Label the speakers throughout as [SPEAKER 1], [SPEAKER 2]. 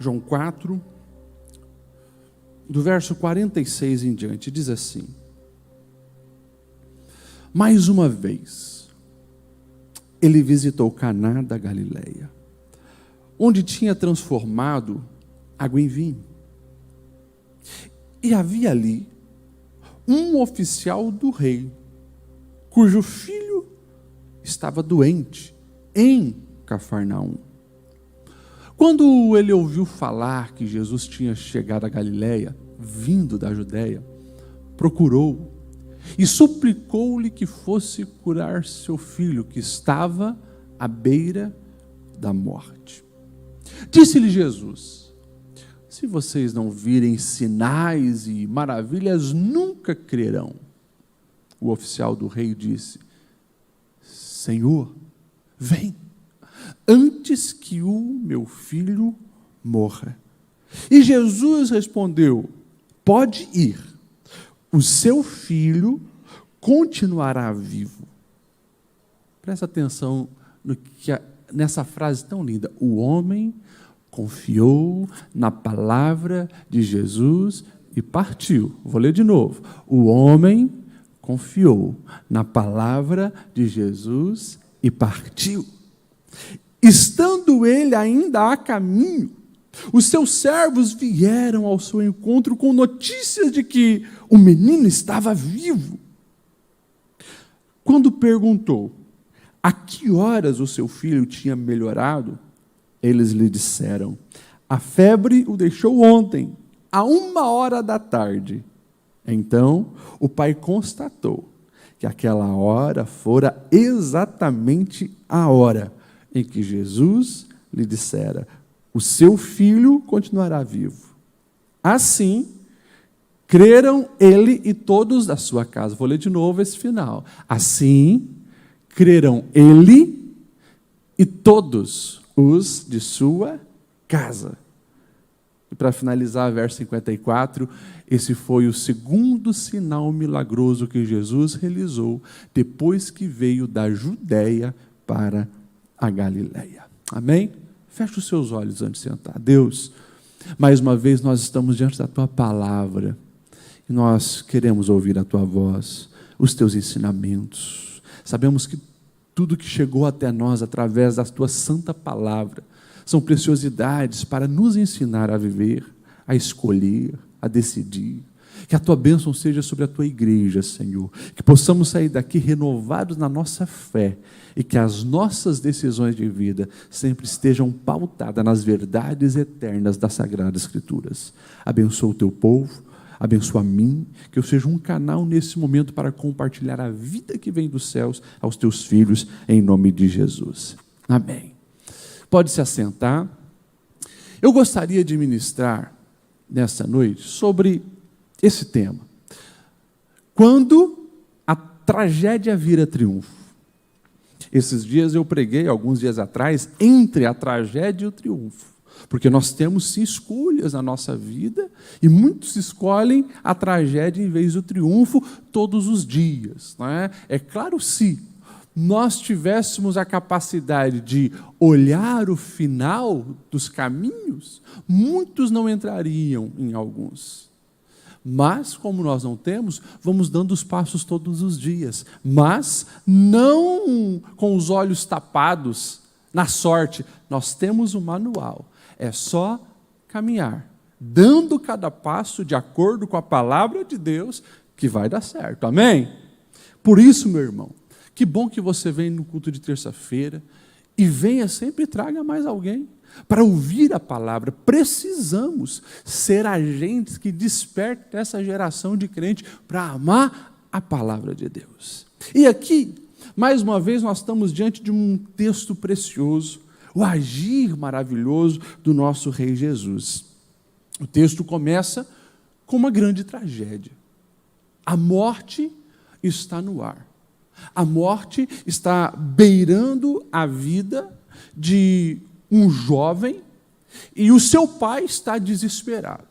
[SPEAKER 1] João 4, do verso 46 em diante, diz assim: mais uma vez, ele visitou Caná da Galileia, onde tinha transformado água em vinho. E havia ali um oficial do rei, cujo filho estava doente em Cafarnaum. Quando ele ouviu falar que Jesus tinha chegado a Galileia, vindo da Judeia, procurou e suplicou-lhe que fosse curar seu filho, que estava à beira da morte. Disse-lhe Jesus: se vocês não virem sinais e maravilhas, nunca crerão. O oficial do rei disse: Senhor, vem, antes que o meu filho morra. E Jesus respondeu: pode ir, o seu filho continuará vivo. Presta atenção nessa frase tão linda. O homem confiou na palavra de Jesus e partiu. Vou ler de novo. O homem confiou na palavra de Jesus e partiu. Estando ele ainda a caminho, os seus servos vieram ao seu encontro com notícias de que o menino estava vivo. Quando perguntou a que horas o seu filho tinha melhorado, eles lhe disseram: a febre o deixou ontem, à 13h. Então o pai constatou que aquela hora fora exatamente a hora em que Jesus lhe dissera: o seu filho continuará vivo. Assim, creram ele e todos da sua casa. Vou ler de novo esse final. Assim, creram ele e todos os de sua casa. E para finalizar, verso 54, esse foi o segundo sinal milagroso que Jesus realizou depois que veio da Judeia para a Galileia. Amém? Feche os seus olhos antes de sentar. Deus, mais uma vez nós estamos diante da Tua palavra e nós queremos ouvir a Tua voz, os Teus ensinamentos. Sabemos que tudo que chegou até nós através da Tua santa palavra são preciosidades para nos ensinar a viver, a escolher, a decidir. Que a Tua bênção seja sobre a Tua igreja, Senhor. Que possamos sair daqui renovados na nossa fé e que as nossas decisões de vida sempre estejam pautadas nas verdades eternas das Sagradas Escrituras. Abençoa o Teu povo, abençoa a mim, que eu seja um canal nesse momento para compartilhar a vida que vem dos céus aos Teus filhos, em nome de Jesus. Amém. Pode se assentar. Eu gostaria de ministrar nessa noite sobre esse tema: quando a tragédia vira triunfo. Esses dias eu preguei, alguns dias atrás, entre a tragédia e o triunfo. Porque nós temos sim escolhas na nossa vida e muitos escolhem a tragédia em vez do triunfo todos os dias. Não é? É claro, se nós tivéssemos a capacidade de olhar o final dos caminhos, muitos não entrariam em alguns. Mas, como nós não temos, vamos dando os passos todos os dias. Mas não com os olhos tapados, na sorte. Nós temos um manual. É só caminhar, dando cada passo de acordo com a palavra de Deus, que vai dar certo. Amém? Por isso, meu irmão, que bom que você vem no culto de terça-feira e venha sempre e traga mais alguém para ouvir a palavra. Precisamos ser agentes que despertem essa geração de crente para amar a palavra de Deus. E aqui, mais uma vez, nós estamos diante de um texto precioso, o agir maravilhoso do nosso Rei Jesus. O texto começa com uma grande tragédia. A morte está no ar. A morte está beirando a vida de um jovem e o seu pai está desesperado.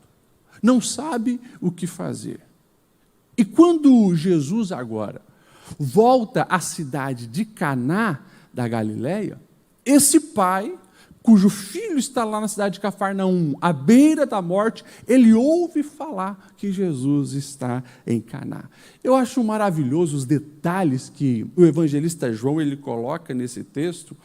[SPEAKER 1] Não sabe o que fazer. E quando Jesus agora volta à cidade de Caná da Galileia, esse pai cujo filho está lá na cidade de Cafarnaum, à beira da morte, ele ouve falar que Jesus está em Caná. Eu acho maravilhoso os detalhes que o evangelista João ele coloca nesse texto.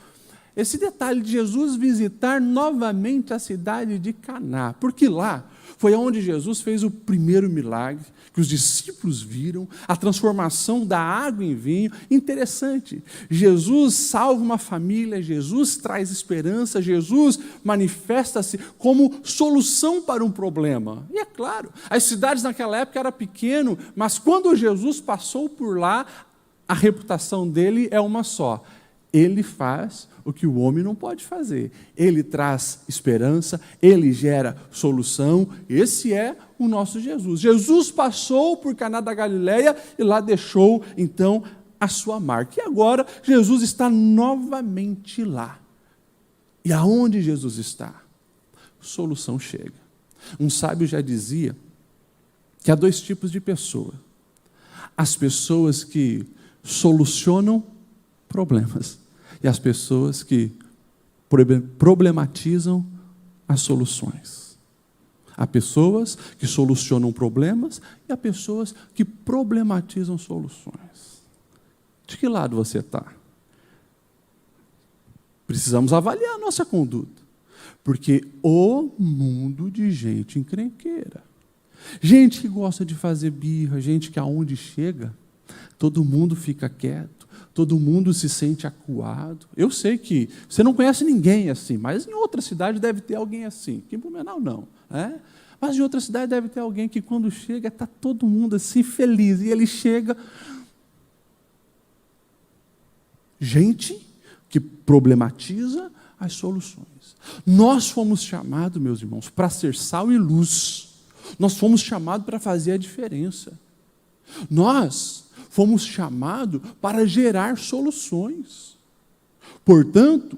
[SPEAKER 1] Esse detalhe de Jesus visitar novamente a cidade de Caná, porque lá foi onde Jesus fez o primeiro milagre, que os discípulos viram, a transformação da água em vinho. Interessante, Jesus salva uma família, Jesus traz esperança, Jesus manifesta-se como solução para um problema. E é claro, as cidades naquela época eram pequenas, mas quando Jesus passou por lá, a reputação dele é uma só: ele faz o que o homem não pode fazer. Ele traz esperança, ele gera solução. Esse é o nosso Jesus. Jesus passou por Caná da Galileia e lá deixou, então, a sua marca. E agora, Jesus está novamente lá. E aonde Jesus está? Solução chega. Um sábio já dizia que há 2 tipos de pessoas. As pessoas que solucionam problemas e as pessoas que problematizam as soluções. Há pessoas que solucionam problemas e há pessoas que problematizam soluções. De que lado você está? Precisamos avaliar a nossa conduta, porque o mundo de gente encrenqueira, gente que gosta de fazer birra, gente que aonde chega, todo mundo fica quieto, todo mundo se sente acuado. Eu sei que você não conhece ninguém assim, mas em outra cidade deve ter alguém assim. Aqui em Blumenau não, né? Mas em outra cidade deve ter alguém que quando chega está todo mundo assim feliz, e ele chega. Gente que problematiza as soluções. Nós fomos chamados, meus irmãos, para ser sal e luz. Nós fomos chamados para fazer a diferença. Nós fomos chamados para gerar soluções. Portanto,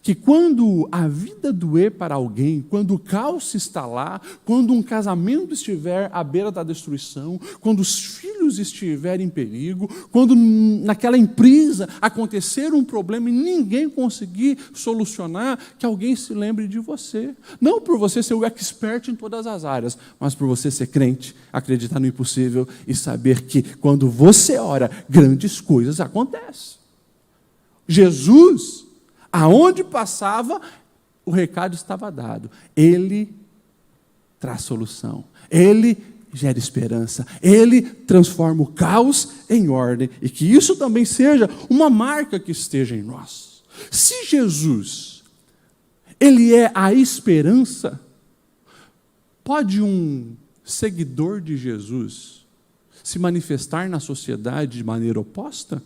[SPEAKER 1] que quando a vida doer para alguém, quando o caos se instalar, quando um casamento estiver à beira da destruição, quando os filhos estiverem em perigo, quando naquela empresa acontecer um problema e ninguém conseguir solucionar, que alguém se lembre de você. Não por você ser o expert em todas as áreas, mas por você ser crente, acreditar no impossível e saber que quando você ora, grandes coisas acontecem. Jesus, aonde passava, o recado estava dado. Ele traz solução. Ele gera esperança. Ele transforma o caos em ordem. E que isso também seja uma marca que esteja em nós. Se Jesus, ele é a esperança, pode um seguidor de Jesus se manifestar na sociedade de maneira oposta?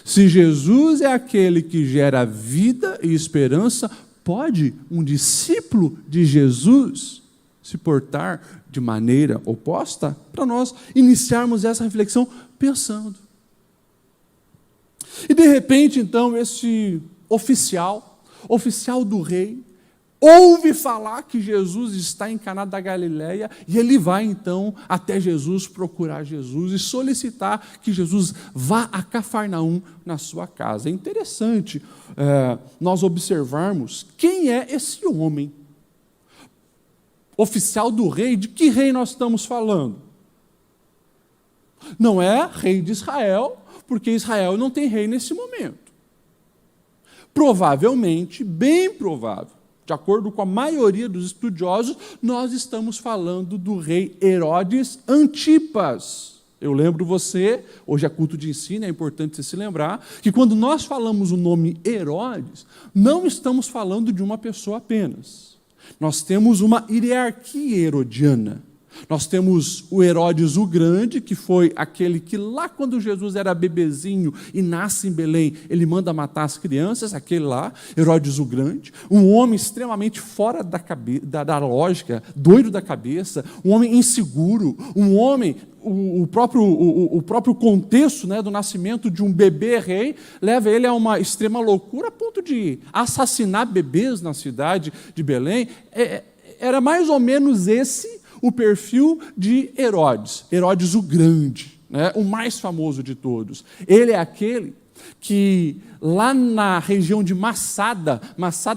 [SPEAKER 1] Se Jesus é aquele que gera vida e esperança, pode um discípulo de Jesus se portar de maneira oposta? Para nós iniciarmos essa reflexão pensando. E de repente, então, esse oficial do rei, ouve falar que Jesus está em Caná da Galileia e ele vai então até Jesus, procurar Jesus e solicitar que Jesus vá a Cafarnaum na sua casa. É interessante nós observarmos quem é esse homem. Oficial do rei, de que rei nós estamos falando? Não é rei de Israel, porque Israel não tem rei nesse momento. Provavelmente, bem provável, de acordo com a maioria dos estudiosos, nós estamos falando do rei Herodes Antipas. Eu lembro você, hoje é culto de ensino, é importante você se lembrar, que quando nós falamos o nome Herodes, não estamos falando de uma pessoa apenas. Nós temos uma hierarquia herodiana. Nós temos o Herodes o Grande, que foi aquele que lá quando Jesus era bebezinho e nasce em Belém, ele manda matar as crianças, aquele lá, Herodes o Grande, um homem extremamente fora da lógica, doido da cabeça, um homem inseguro, um homem, o próprio contexto, né, do nascimento de um bebê rei, leva ele a uma extrema loucura a ponto de assassinar bebês na cidade de Belém. Era mais ou menos esse o perfil de Herodes, Herodes o Grande, né, o mais famoso de todos. Ele é aquele que lá na região de Massada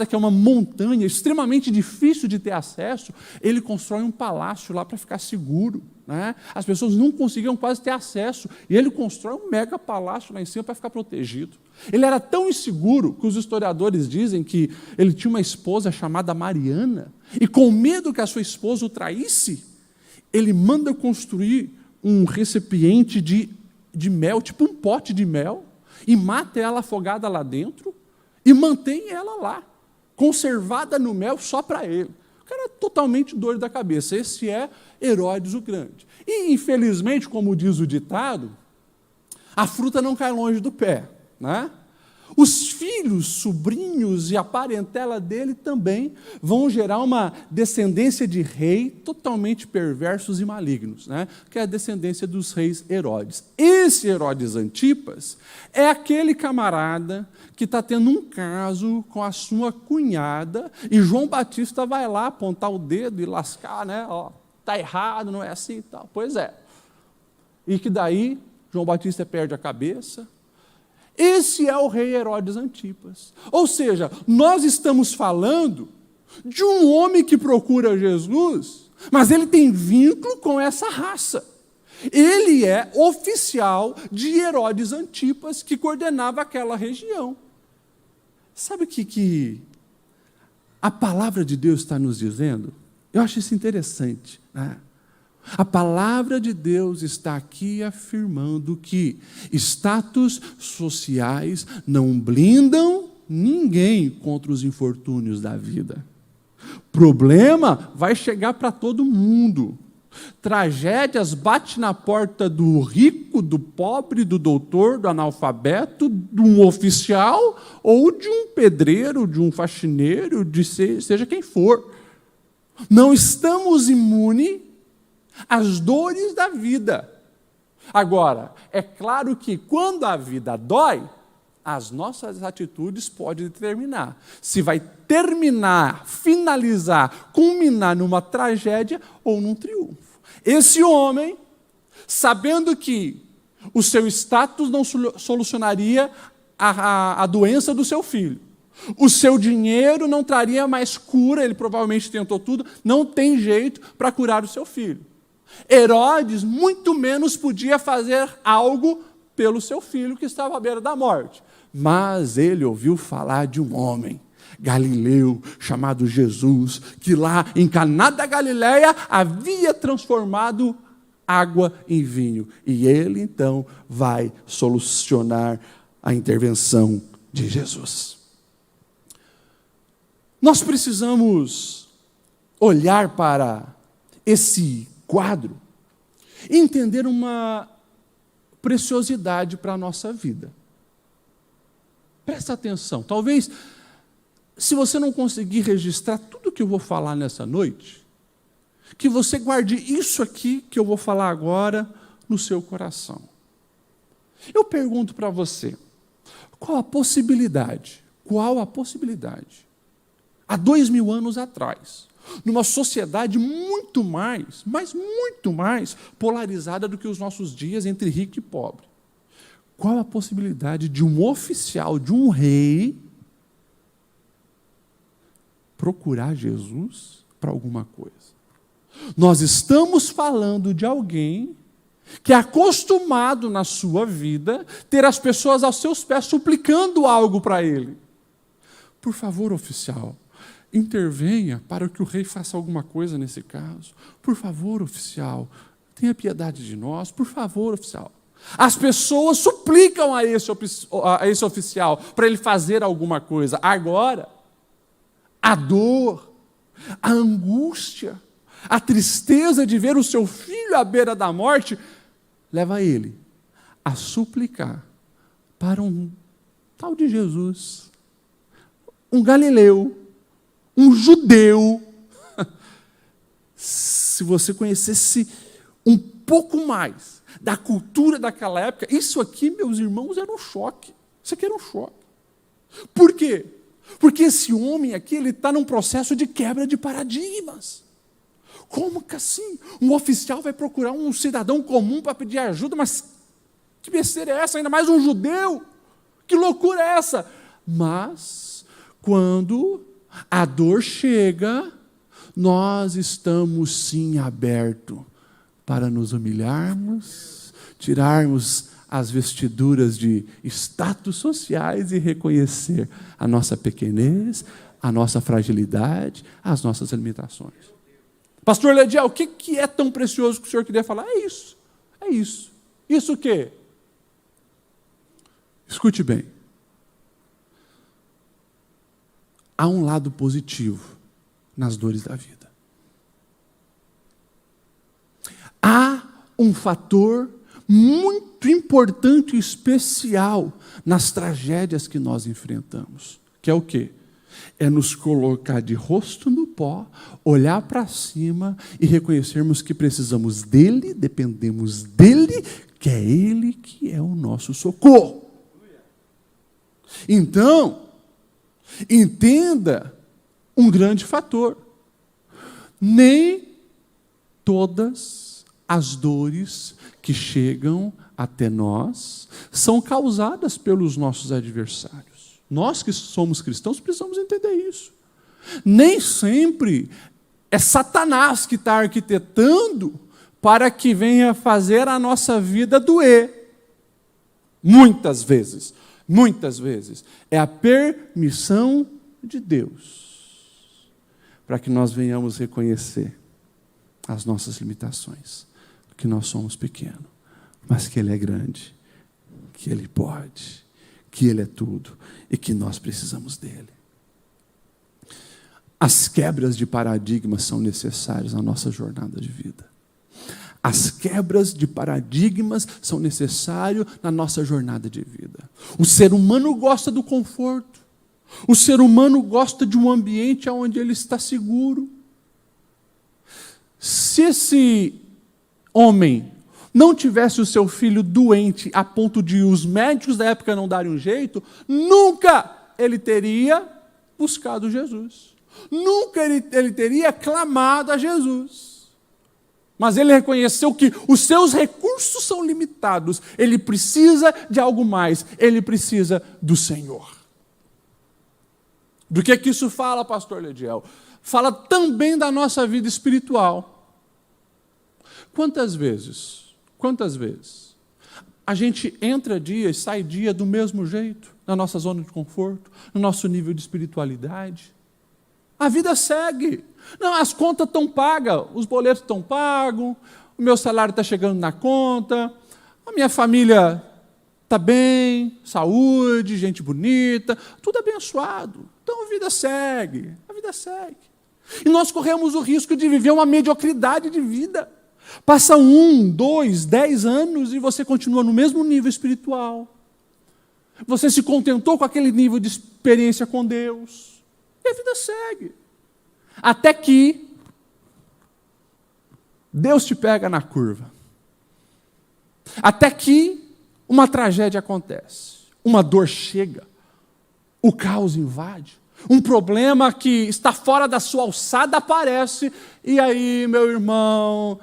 [SPEAKER 1] que é uma montanha extremamente difícil de ter acesso, ele constrói um palácio lá para ficar seguro, né? As pessoas não conseguiam quase ter acesso, e ele constrói um mega palácio lá em cima para ficar protegido. Ele era tão inseguro que os historiadores dizem que ele tinha uma esposa chamada Mariana, e com medo que a sua esposa o traísse, ele manda construir um recipiente de mel, tipo um pote de mel, e mata ela afogada lá dentro e mantém ela lá, conservada no mel só para ele. O cara é totalmente doido da cabeça. Esse é Herodes o Grande. E, infelizmente, como diz o ditado, a fruta não cai longe do pé, né? Os filhos, sobrinhos e a parentela dele também vão gerar uma descendência de rei totalmente perversos e malignos, né? Que é a descendência dos reis Herodes. Esse Herodes Antipas é aquele camarada que está tendo um caso com a sua cunhada e João Batista vai lá apontar o dedo e lascar, né? Ó, está errado, não é assim e tal. Pois é. E que daí João Batista perde a cabeça. Esse é o rei Herodes Antipas. Ou seja, nós estamos falando de um homem que procura Jesus, mas ele tem vínculo com essa raça. Ele é oficial de Herodes Antipas, que coordenava aquela região. Sabe o que a palavra de Deus está nos dizendo? Eu acho isso interessante, né? A palavra de Deus está aqui afirmando que status sociais não blindam ninguém contra os infortúnios da vida. Problema vai chegar para todo mundo. Tragédias batem na porta do rico, do pobre, do doutor, do analfabeto, de um oficial ou de um pedreiro, de um faxineiro, de seja quem for. Não estamos imunes as dores da vida. Agora, é claro que quando a vida dói, as nossas atitudes podem determinar se vai terminar, finalizar, culminar numa tragédia ou num triunfo. Esse homem, sabendo que o seu status não solucionaria a doença do seu filho, o seu dinheiro não traria mais cura, ele provavelmente tentou tudo, não tem jeito para curar o seu filho. Herodes, muito menos, podia fazer algo pelo seu filho que estava à beira da morte. Mas ele ouviu falar de um homem, Galileu, chamado Jesus, que lá em Caná da Galileia havia transformado água em vinho. E ele, então, vai solucionar a intervenção de Jesus. Nós precisamos olhar para esse quadro e entender uma preciosidade para a nossa vida. Presta atenção. Talvez, se você não conseguir registrar tudo que eu vou falar nessa noite, que você guarde isso aqui que eu vou falar agora no seu coração. Eu pergunto para você, qual a possibilidade, há 2000 anos atrás, numa sociedade muito mais, mas muito mais polarizada do que os nossos dias entre rico e pobre. Qual a possibilidade de um oficial, de um rei, procurar Jesus para alguma coisa? Nós estamos falando de alguém que é acostumado na sua vida ter as pessoas aos seus pés suplicando algo para ele. Por favor, oficial, intervenha para que o rei faça alguma coisa nesse caso. Por favor, oficial, tenha piedade de nós. Por favor, oficial. As pessoas suplicam a esse oficial para ele fazer alguma coisa. Agora, a dor, a angústia, a tristeza de ver o seu filho à beira da morte, leva ele a suplicar para um tal de Jesus, um galileu, um judeu. Se você conhecesse um pouco mais da cultura daquela época, isso aqui, meus irmãos, era um choque. Isso aqui era um choque. Por quê? Porque esse homem aqui, ele está num processo de quebra de paradigmas. Como que assim? Um oficial vai procurar um cidadão comum para pedir ajuda, mas que besteira é essa? Ainda mais um judeu. Que loucura é essa? Mas, quando a dor chega, nós estamos sim abertos para nos humilharmos, tirarmos as vestiduras de status sociais e reconhecer a nossa pequenez, a nossa fragilidade, as nossas limitações. Pastor Lediel, o que é tão precioso que o senhor queria falar? É isso, é isso. Isso o quê? Escute bem. Há um lado positivo nas dores da vida. Há um fator muito importante e especial nas tragédias que nós enfrentamos, que é o quê? É nos colocar de rosto no pó, olhar para cima e reconhecermos que precisamos dele, dependemos dele, que é ele que é o nosso socorro. Então, entenda um grande fator. Nem todas as dores que chegam até nós são causadas pelos nossos adversários. Nós que somos cristãos precisamos entender isso. Nem sempre é Satanás que está arquitetando para que venha fazer a nossa vida doer. Muitas vezes é a permissão de Deus para que nós venhamos reconhecer as nossas limitações, que nós somos pequenos, mas que Ele é grande, que Ele pode, que Ele é tudo e que nós precisamos dEle. As quebras de paradigmas são necessárias na nossa jornada de vida. As quebras de paradigmas são necessárias na nossa jornada de vida. O ser humano gosta do conforto. O ser humano gosta de um ambiente onde ele está seguro. Se esse homem não tivesse o seu filho doente a ponto de os médicos da época não darem um jeito, nunca ele teria buscado Jesus. Nunca ele teria clamado a Jesus. Mas ele reconheceu que os seus recursos são limitados. Ele precisa de algo mais. Ele precisa do Senhor. Do que isso fala, pastor Lediel? Fala também da nossa vida espiritual. Quantas vezes a gente entra dia e sai dia do mesmo jeito, na nossa zona de conforto, no nosso nível de espiritualidade? A vida segue. Não, as contas estão pagas, os boletos estão pagos, o meu salário está chegando na conta, a minha família está bem, saúde, gente bonita, tudo abençoado. Então a vida segue. E nós corremos o risco de viver uma mediocridade de vida. Passa 1, 2, 10 anos e você continua no mesmo nível espiritual. Você se contentou com aquele nível de experiência com Deus. E a vida segue. Até que Deus te pega na curva. Até que uma tragédia acontece. Uma dor chega. O caos invade. Um problema que está fora da sua alçada aparece. E aí, meu irmão,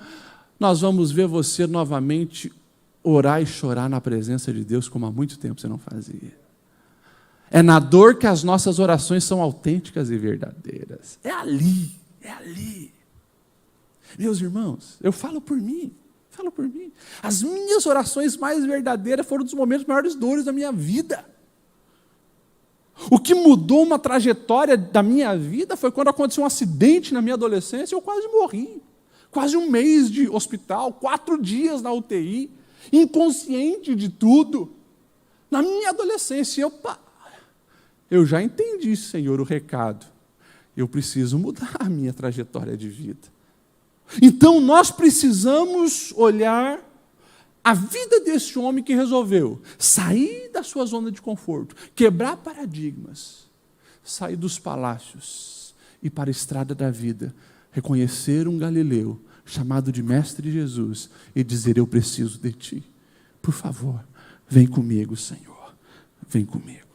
[SPEAKER 1] nós vamos ver você novamente orar e chorar na presença de Deus como há muito tempo você não fazia. É na dor que as nossas orações são autênticas e verdadeiras. É ali. Meus irmãos, eu falo por mim. As minhas orações mais verdadeiras foram dos momentos maiores dores da minha vida. O que mudou uma trajetória da minha vida foi quando aconteceu um acidente na minha adolescência e eu quase morri. Quase 1 mês de hospital, 4 dias na UTI, inconsciente de tudo. Na minha adolescência, eu já entendi, Senhor, o recado. Eu preciso mudar a minha trajetória de vida. Então, nós precisamos olhar a vida desse homem que resolveu sair da sua zona de conforto, quebrar paradigmas, sair dos palácios e para a estrada da vida, reconhecer um Galileu chamado de Mestre Jesus e dizer: eu preciso de ti. Por favor, vem comigo, Senhor. Vem comigo.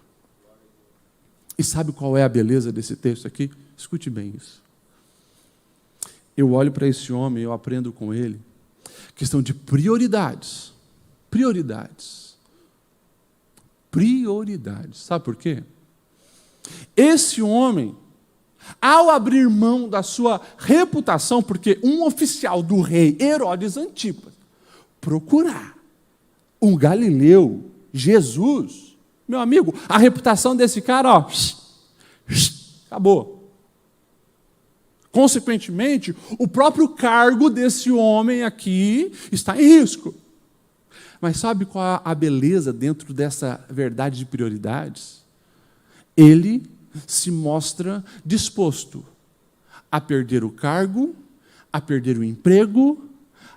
[SPEAKER 1] E sabe qual é a beleza desse texto aqui? Escute bem isso. Eu olho para esse homem, eu aprendo com ele, questão de prioridades. prioridades. Sabe por quê? Esse homem, ao abrir mão da sua reputação, porque um oficial do rei Herodes Antipas procurar um galileu, Jesus, meu amigo, a reputação desse cara, ó, acabou. Consequentemente, o próprio cargo desse homem aqui está em risco. Mas sabe qual a beleza dentro dessa verdade de prioridades? Ele se mostra disposto a perder o cargo, a perder o emprego,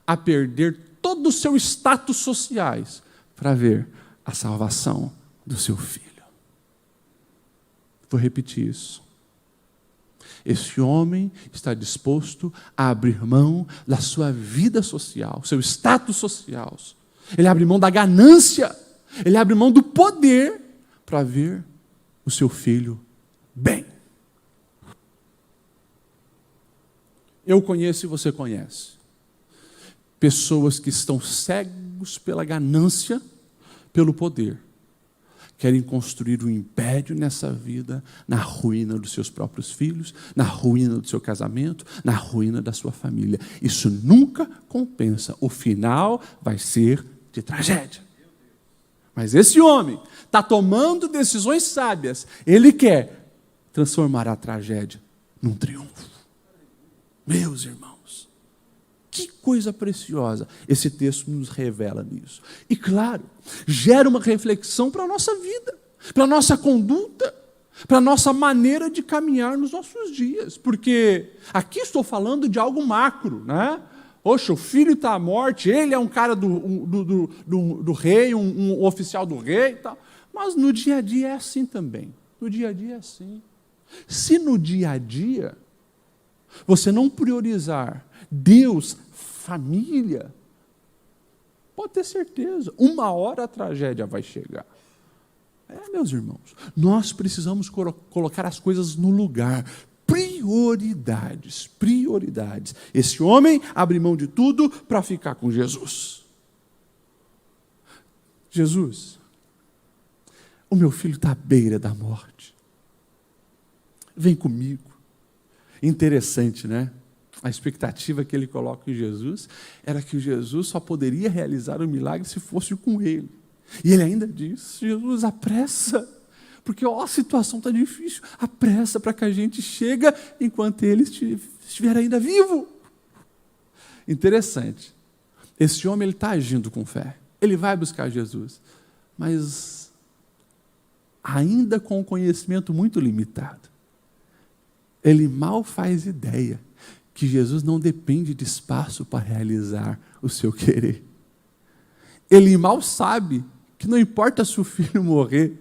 [SPEAKER 1] a perder todo o seu status sociais para ver a salvação do seu filho. Vou repetir isso. Esse homem está disposto a abrir mão da sua vida social, seu status social. Ele abre mão da ganância, ele abre mão do poder para ver o seu filho bem. Eu conheço e você conhece pessoas que estão cegos pela ganância, pelo poder. Querem construir um império nessa vida, na ruína dos seus próprios filhos, na ruína do seu casamento, na ruína da sua família. Isso nunca compensa. O final vai ser de tragédia. Mas esse homem está tomando decisões sábias. Ele quer transformar a tragédia num triunfo. Meus irmãos, que coisa preciosa esse texto nos revela nisso. E claro, gera uma reflexão para a nossa vida, para a nossa conduta, para a nossa maneira de caminhar nos nossos dias. Porque aqui estou falando de algo macro, né? Poxa, o filho está à morte, ele é um cara do rei, um oficial do rei e tal. Mas no dia a dia é assim também. No dia a dia é assim. Se no dia a dia você não priorizar Deus, família, pode ter certeza, uma hora a tragédia vai chegar. Meus irmãos, nós precisamos colocar as coisas no lugar. Prioridades, prioridades. Esse homem abre mão de tudo para ficar com Jesus. Jesus, o meu filho está à beira da morte. Vem comigo. Interessante, né? A expectativa que ele coloca em Jesus era que Jesus só poderia realizar o milagre se fosse com ele. E ele ainda diz, Jesus, apressa, porque a situação está difícil, apressa para que a gente chegue enquanto ele estiver ainda vivo. Interessante. Esse homem está agindo com fé. Ele vai buscar Jesus, mas ainda com um conhecimento muito limitado. Ele mal faz ideia que Jesus não depende de espaço para realizar o seu querer. Ele mal sabe que não importa se o filho morrer,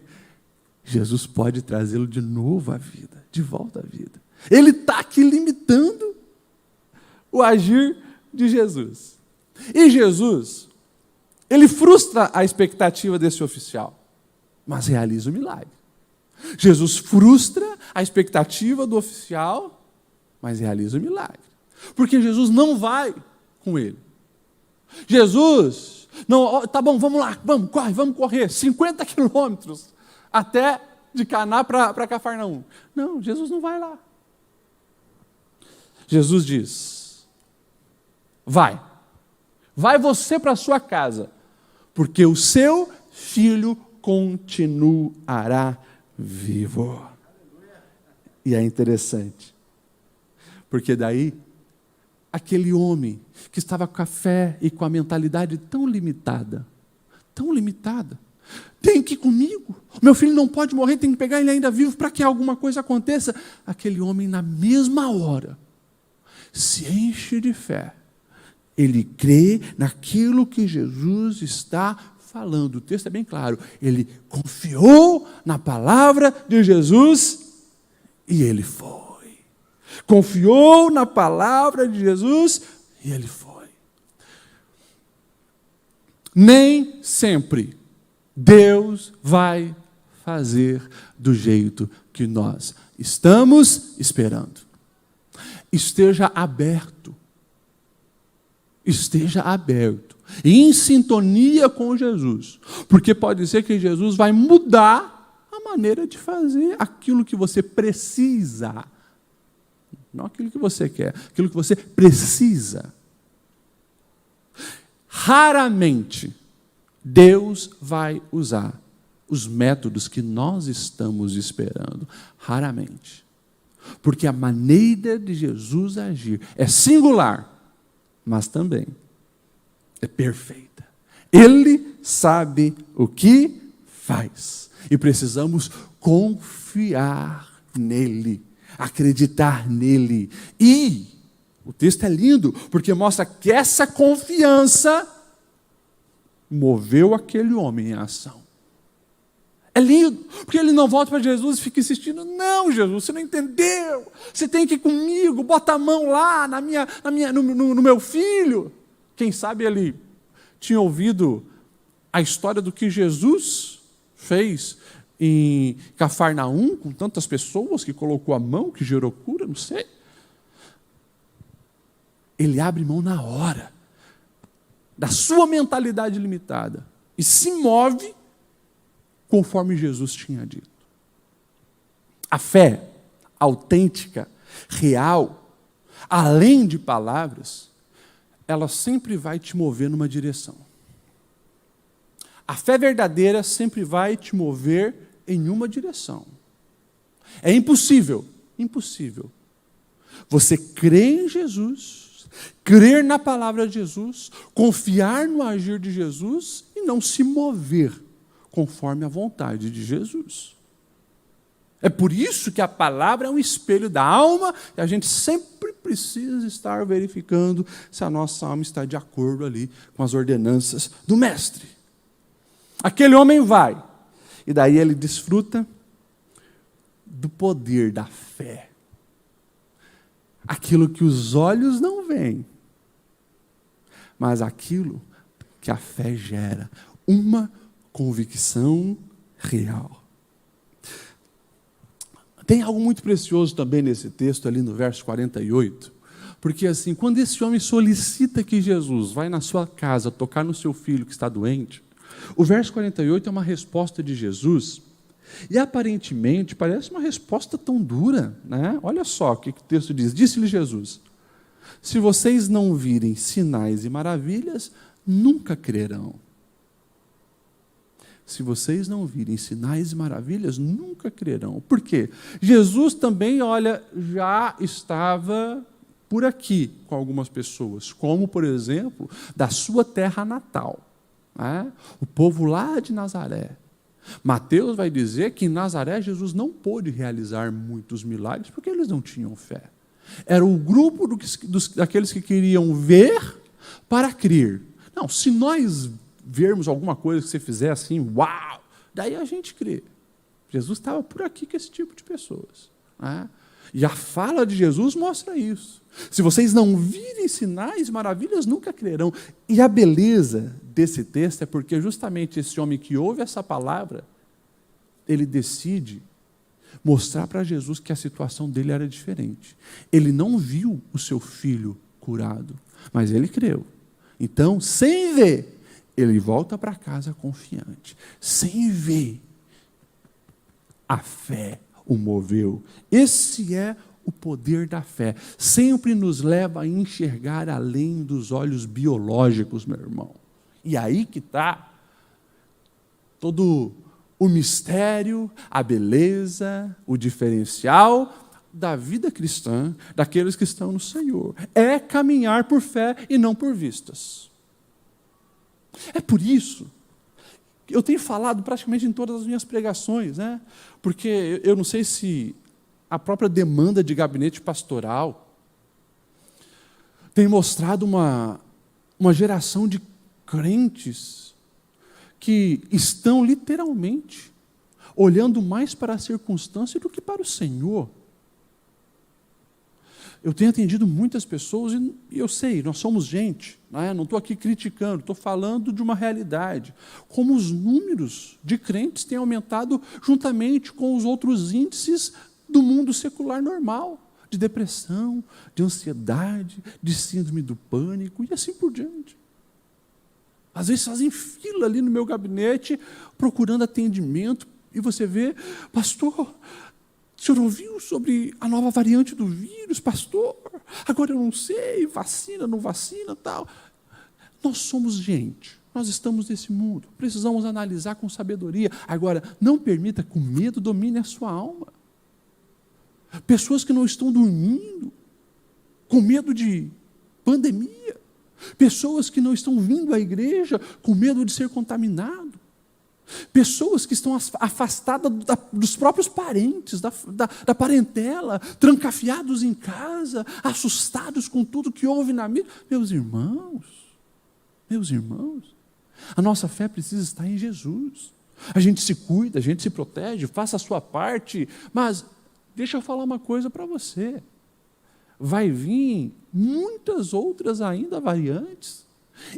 [SPEAKER 1] Jesus pode trazê-lo de novo à vida, de volta à vida. Ele está aqui limitando o agir de Jesus. E Jesus, ele frustra a expectativa desse oficial, mas realiza o milagre. Jesus frustra a expectativa do oficial, mas realiza o milagre. Porque Jesus não vai com ele. Jesus, não, tá bom, vamos lá, vamos correr 50 quilômetros até de Caná para Cafarnaum. Não, Jesus não vai lá. Jesus diz, vai você para a sua casa, porque o seu filho continuará vivo. E é interessante, porque daí, aquele homem que estava com a fé e com a mentalidade tão limitada, tem que ir comigo, meu filho não pode morrer, tem que pegar ele ainda vivo para que alguma coisa aconteça. Aquele homem, na mesma hora, se enche de fé, ele crê naquilo que Jesus está falando. O texto é bem claro, ele confiou na palavra de Jesus e ele foi. Confiou na palavra de Jesus e ele foi. Nem sempre Deus vai fazer do jeito que nós estamos esperando. Esteja aberto e em sintonia com Jesus, porque pode ser que Jesus vai mudar a maneira de fazer aquilo que você precisa, não aquilo que você quer, aquilo que você precisa. Raramente Deus vai usar os métodos que nós estamos esperando, raramente. Porque a maneira de Jesus agir é singular, mas também é perfeita. Ele sabe o que faz. E precisamos confiar nele, acreditar nele. E o texto é lindo, porque mostra que essa confiança moveu aquele homem em ação. É lindo, porque ele não volta para Jesus e fica insistindo, não, Jesus, você não entendeu, você tem que ir comigo, bota a mão lá no meu filho. Quem sabe ele tinha ouvido a história do que Jesus fez em Cafarnaum, com tantas pessoas, que colocou a mão, que gerou cura, não sei. Ele abre mão na hora da sua mentalidade limitada e se move conforme Jesus tinha dito. A fé autêntica, real, além de palavras, ela sempre vai te mover numa direção. A fé verdadeira sempre vai te mover em uma direção. É impossível você crer em Jesus, crer na palavra de Jesus, confiar no agir de Jesus e não se mover conforme a vontade de Jesus. É por isso que a palavra é um espelho da alma e a gente sempre precisa estar verificando se a nossa alma está de acordo ali com as ordenanças do Mestre. Aquele homem vai, e daí ele desfruta do poder da fé. Aquilo que os olhos não veem, mas aquilo que a fé gera, uma convicção real. Tem algo muito precioso também nesse texto, ali no verso 48, porque assim, quando esse homem solicita que Jesus vai na sua casa tocar no seu filho que está doente, o verso 48 é uma resposta de Jesus, e aparentemente parece uma resposta tão dura, né? Olha só o que o texto diz. Disse-lhe Jesus: se vocês não virem sinais e maravilhas, nunca crerão. Se vocês não virem sinais e maravilhas, nunca crerão. Por quê? Jesus também, já estava por aqui com algumas pessoas, como, por exemplo, da sua terra natal, né? O povo lá de Nazaré. Mateus vai dizer que em Nazaré Jesus não pôde realizar muitos milagres porque eles não tinham fé. Era o grupo daqueles que queriam ver para crer. Não, se nós vermos alguma coisa que você fizer assim, uau, daí a gente crê. Jesus estava por aqui com esse tipo de pessoas, né? E a fala de Jesus mostra isso. Se vocês não virem sinais, maravilhas, nunca crerão. E a beleza desse texto é porque justamente esse homem que ouve essa palavra, ele decide mostrar para Jesus que a situação dele era diferente. Ele não viu o seu filho curado, mas ele creu. Então, sem ver, ele volta para casa confiante. Sem ver, a fé o moveu. Esse é o poder da fé. Sempre nos leva a enxergar além dos olhos biológicos, meu irmão. E aí que está todo o mistério, a beleza, o diferencial da vida cristã, daqueles que estão no Senhor. É caminhar por fé e não por vistas. É por isso que eu tenho falado praticamente em todas as minhas pregações, né? Porque eu não sei se a própria demanda de gabinete pastoral tem mostrado uma geração de crentes que estão literalmente olhando mais para a circunstância do que para o Senhor. Eu tenho atendido muitas pessoas e eu sei, nós somos gente, né? Não estou aqui criticando, estou falando de uma realidade. Como os números de crentes têm aumentado juntamente com os outros índices do mundo secular normal, de depressão, de ansiedade, de síndrome do pânico e assim por diante. Às vezes fazem fila ali no meu gabinete, procurando atendimento, e você vê, pastor, o senhor ouviu sobre a nova variante do vírus, pastor? Agora eu não sei, vacina, não vacina, tal. Nós somos gente, nós estamos nesse mundo, precisamos analisar com sabedoria. Agora, não permita que o medo domine a sua alma. Pessoas que não estão dormindo, com medo de pandemia. Pessoas que não estão vindo à igreja com medo de ser contaminado. Pessoas que estão afastadas dos próprios parentes, da parentela, trancafiados em casa, assustados com tudo que houve na mídia. Meus irmãos, a nossa fé precisa estar em Jesus. A gente se cuida, a gente se protege, faça a sua parte, mas deixa eu falar uma coisa para você. Vai vir muitas outras ainda variantes,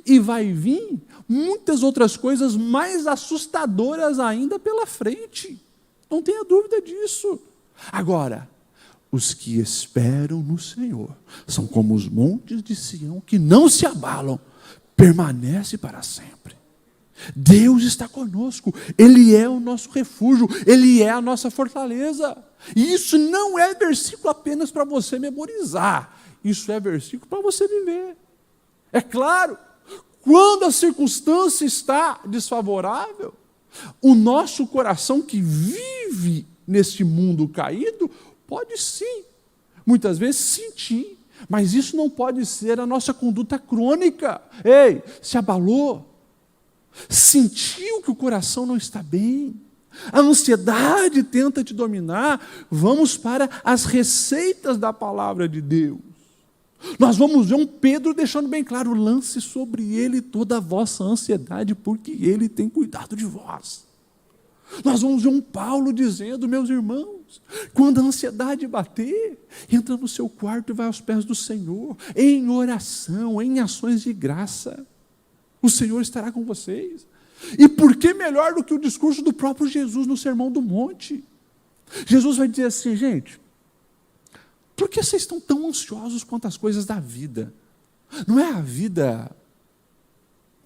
[SPEAKER 1] e vai vir muitas outras coisas mais assustadoras ainda pela frente. Não tenha dúvida disso. Agora, os que esperam no Senhor são como os montes de Sião que não se abalam, permanece para sempre. Deus está conosco, Ele é o nosso refúgio, Ele é a nossa fortaleza. E isso não é versículo apenas para você memorizar, isso é versículo para você viver. É claro, quando a circunstância está desfavorável, o nosso coração que vive neste mundo caído, pode sim, muitas vezes sentir, mas isso não pode ser a nossa conduta crônica. Ei, se abalou, sentiu que o coração não está bem, a ansiedade tenta te dominar, vamos para as receitas da palavra de Deus. Nós vamos ver um Pedro deixando bem claro, lance sobre ele toda a vossa ansiedade, porque ele tem cuidado de vós. Nós vamos ver um Paulo dizendo, meus irmãos, quando a ansiedade bater, entra no seu quarto e vai aos pés do Senhor, em oração, em ações de graça. O Senhor estará com vocês. E por que melhor do que o discurso do próprio Jesus no Sermão do Monte? Jesus vai dizer assim, gente, por que vocês estão tão ansiosos quanto as coisas da vida? Não é a vida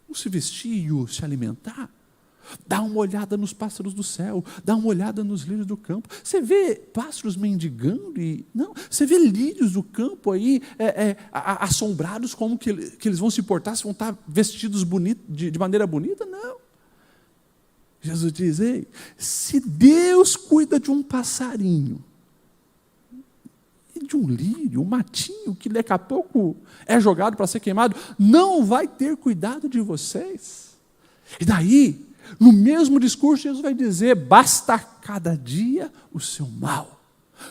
[SPEAKER 1] o se vestir e o se alimentar? Dá uma olhada nos pássaros do céu, dá uma olhada nos lírios do campo. Você vê pássaros mendigando não, você vê lírios do campo aí assombrados como que eles vão se portar, se vão estar vestidos de maneira bonita? Não. Jesus diz, ei, se Deus cuida de um passarinho, e de um lírio, um matinho que daqui a pouco é jogado para ser queimado, não vai ter cuidado de vocês? E daí, no mesmo discurso, Jesus vai dizer, basta cada dia o seu mal.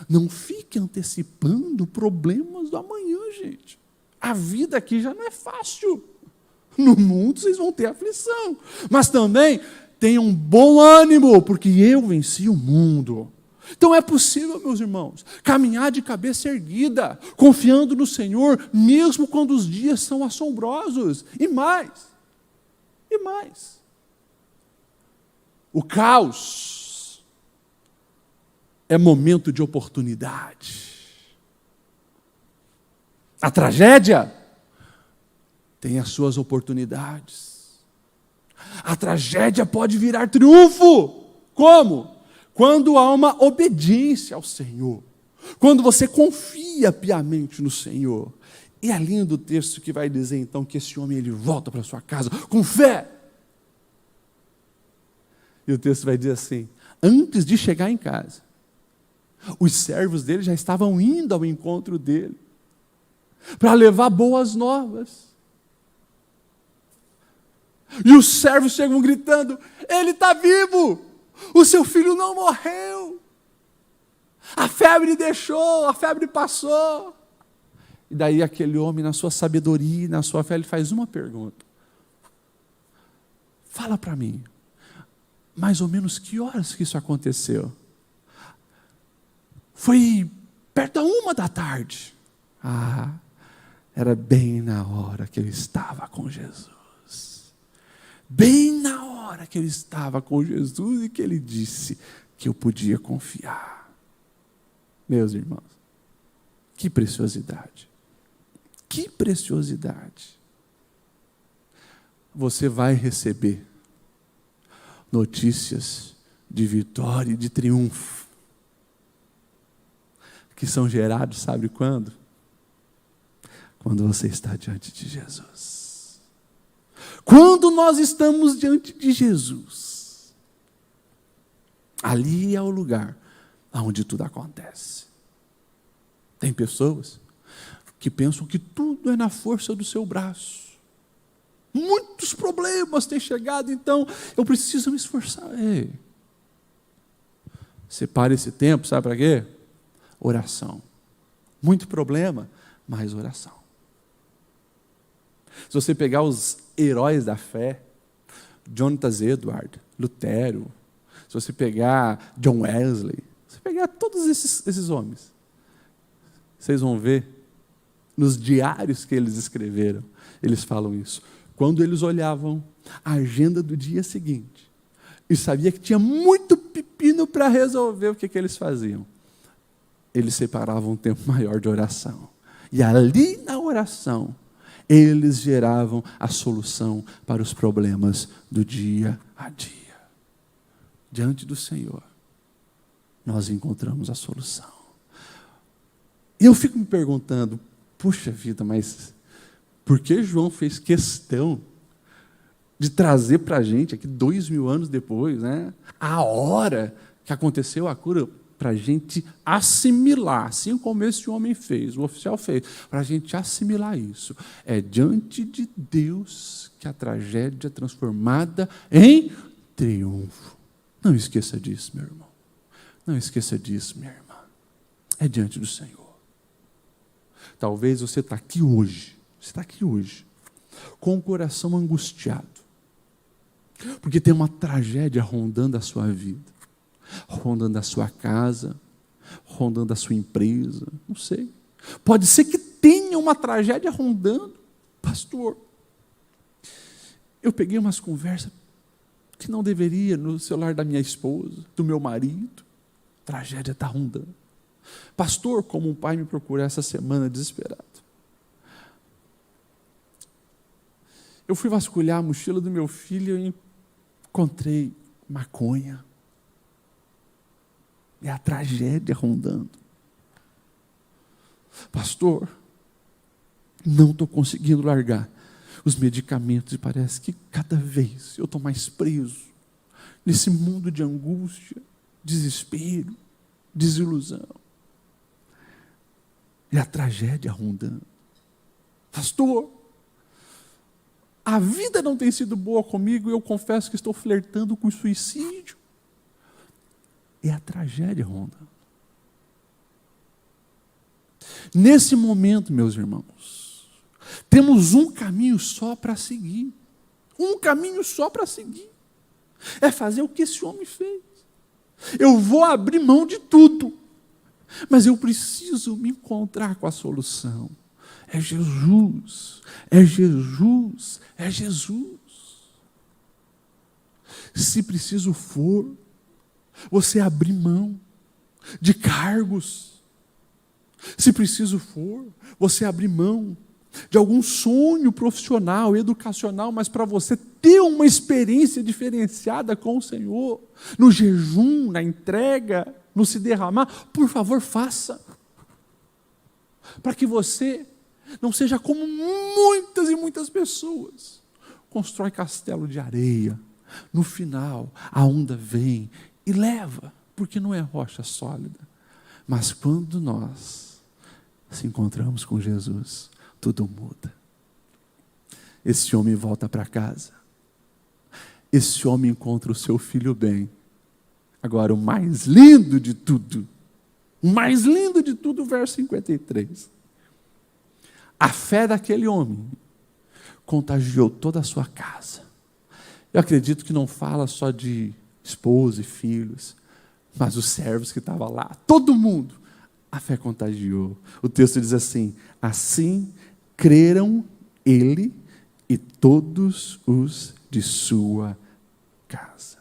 [SPEAKER 1] Não fique antecipando problemas do amanhã, gente. A vida aqui já não é fácil. No mundo vocês vão ter aflição. Mas também tenham bom ânimo, porque eu venci o mundo. Então é possível, meus irmãos, caminhar de cabeça erguida, confiando no Senhor, mesmo quando os dias são assombrosos. E mais. O caos é momento de oportunidade. A tragédia tem as suas oportunidades. A tragédia pode virar triunfo. Como? Quando há uma obediência ao Senhor. Quando você confia piamente no Senhor. E é lindo o texto que vai dizer então que esse homem ele volta para sua casa com fé. E o texto vai dizer assim, antes de chegar em casa, os servos dele já estavam indo ao encontro dele, para levar boas novas. E os servos chegam gritando, ele está vivo, o seu filho não morreu, a febre deixou, a febre passou. E daí aquele homem, na sua sabedoria, na sua fé, ele faz uma pergunta, fala para mim, mais ou menos que horas que isso aconteceu? Foi perto da 1h. Era bem na hora que eu estava com Jesus. Bem na hora que eu estava com Jesus e que ele disse que eu podia confiar. Meus irmãos, que preciosidade. Que preciosidade. você vai receber notícias de vitória e de triunfo, que são gerados, sabe quando? Quando você está diante de Jesus. Quando nós estamos diante de Jesus, ali é o lugar onde tudo acontece. Tem pessoas que pensam que tudo é na força do seu braço. Muitos problemas têm chegado, então eu preciso me esforçar. Ei, separe esse tempo, sabe para quê? Oração. Muito problema, mais oração. Se você pegar os heróis da fé, Jonathan Edwards, Lutero, se você pegar John Wesley, se você pegar todos esses homens, vocês vão ver nos diários que eles escreveram, eles falam isso. Quando eles olhavam a agenda do dia seguinte e sabia que tinha muito pepino para resolver, o que eles faziam? Eles separavam um tempo maior de oração. E ali na oração, eles geravam a solução para os problemas do dia a dia. Diante do Senhor, nós encontramos a solução. E eu fico me perguntando, puxa vida, mas por que João fez questão de trazer para a gente, aqui 2000 anos depois, né, a hora que aconteceu a cura, para a gente assimilar, assim como esse homem fez, o oficial fez, para a gente assimilar isso. É diante de Deus que a tragédia é transformada em triunfo. Não esqueça disso, meu irmão. Não esqueça disso, minha irmã. É diante do Senhor. Talvez você está aqui hoje, com o coração angustiado, porque tem uma tragédia rondando a sua vida, rondando a sua casa, rondando a sua empresa, não sei. Pode ser que tenha uma tragédia rondando. Pastor, eu peguei umas conversas que não deveria no celular da minha esposa, do meu marido. A tragédia está rondando. Pastor, como um pai me procurou essa semana desesperado. Eu fui vasculhar a mochila do meu filho e encontrei maconha. É a tragédia rondando. Pastor, não estou conseguindo largar os medicamentos e parece que cada vez eu estou mais preso nesse mundo de angústia, desespero, desilusão. É a tragédia rondando. Pastor, a vida não tem sido boa comigo e eu confesso que estou flertando com o suicídio. É a tragédia rondando. Nesse momento, meus irmãos, temos um caminho só para seguir. Um caminho só para seguir. É fazer o que esse homem fez. Eu vou abrir mão de tudo, mas eu preciso me encontrar com a solução. É Jesus, é Jesus, é Jesus. Se preciso for, você abrir mão de cargos. Se preciso for, você abrir mão de algum sonho profissional, educacional, mas para você ter uma experiência diferenciada com o Senhor, no jejum, na entrega, no se derramar, por favor, faça. Para que você não seja como muitas e muitas pessoas. Constrói castelo de areia. No final, a onda vem e leva, porque não é rocha sólida. Mas quando nós se encontramos com Jesus, tudo muda. Esse homem volta para casa. Esse homem encontra o seu filho bem. Agora, o mais lindo de tudo, o verso 53. A fé daquele homem contagiou toda a sua casa. Eu acredito que não fala só de esposa e filhos, mas os servos que estavam lá, todo mundo, a fé contagiou. O texto diz assim: assim creram ele e todos os de sua casa.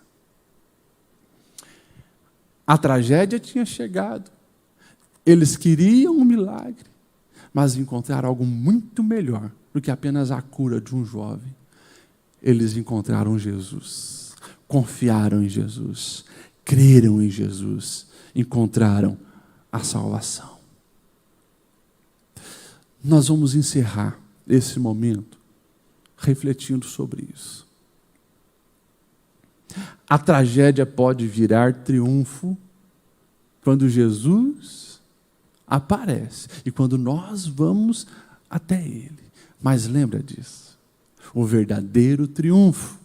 [SPEAKER 1] A tragédia tinha chegado, eles queriam um milagre, mas encontraram algo muito melhor do que apenas a cura de um jovem. eles encontraram Jesus, confiaram em Jesus, creram em Jesus, encontraram a salvação. Nós vamos encerrar esse momento refletindo sobre isso. A tragédia pode virar triunfo quando Jesus aparece e quando nós vamos até Ele. Mas lembra disso, o verdadeiro triunfo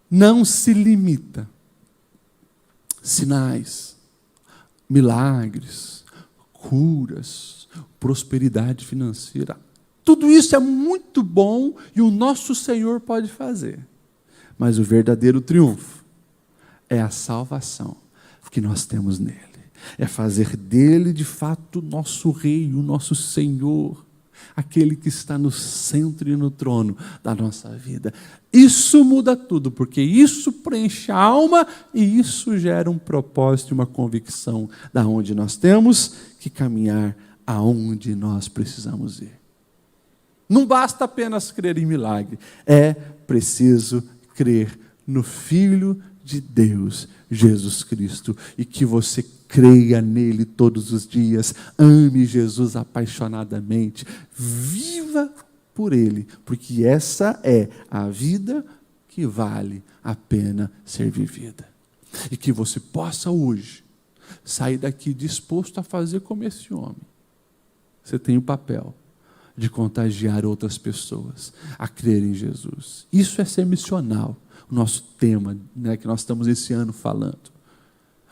[SPEAKER 1] não se limita sinais, milagres, curas, prosperidade financeira. Tudo isso é muito bom e o nosso Senhor pode fazer. Mas o verdadeiro triunfo é a salvação que nós temos nele. É fazer dele, de fato, o nosso Rei, o nosso Senhor, aquele que está no centro e no trono da nossa vida. Isso muda tudo, porque isso preenche a alma e isso gera um propósito e uma convicção da onde nós temos que caminhar, aonde nós precisamos ir. Não basta apenas crer em milagre, é preciso crer no Filho de Deus, Jesus Cristo, e que você creia nele todos os dias, ame Jesus apaixonadamente, viva por ele, porque essa é a vida que vale a pena ser vivida. E que você possa hoje sair daqui disposto a fazer como esse homem. Você tem o papel de contagiar outras pessoas a crer em Jesus. Isso é ser missional, o nosso tema, né, que nós estamos esse ano falando.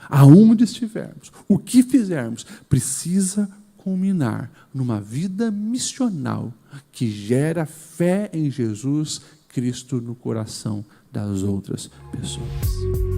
[SPEAKER 1] Aonde estivermos, o que fizermos, precisa culminar numa vida missional que gera fé em Jesus Cristo no coração das outras pessoas.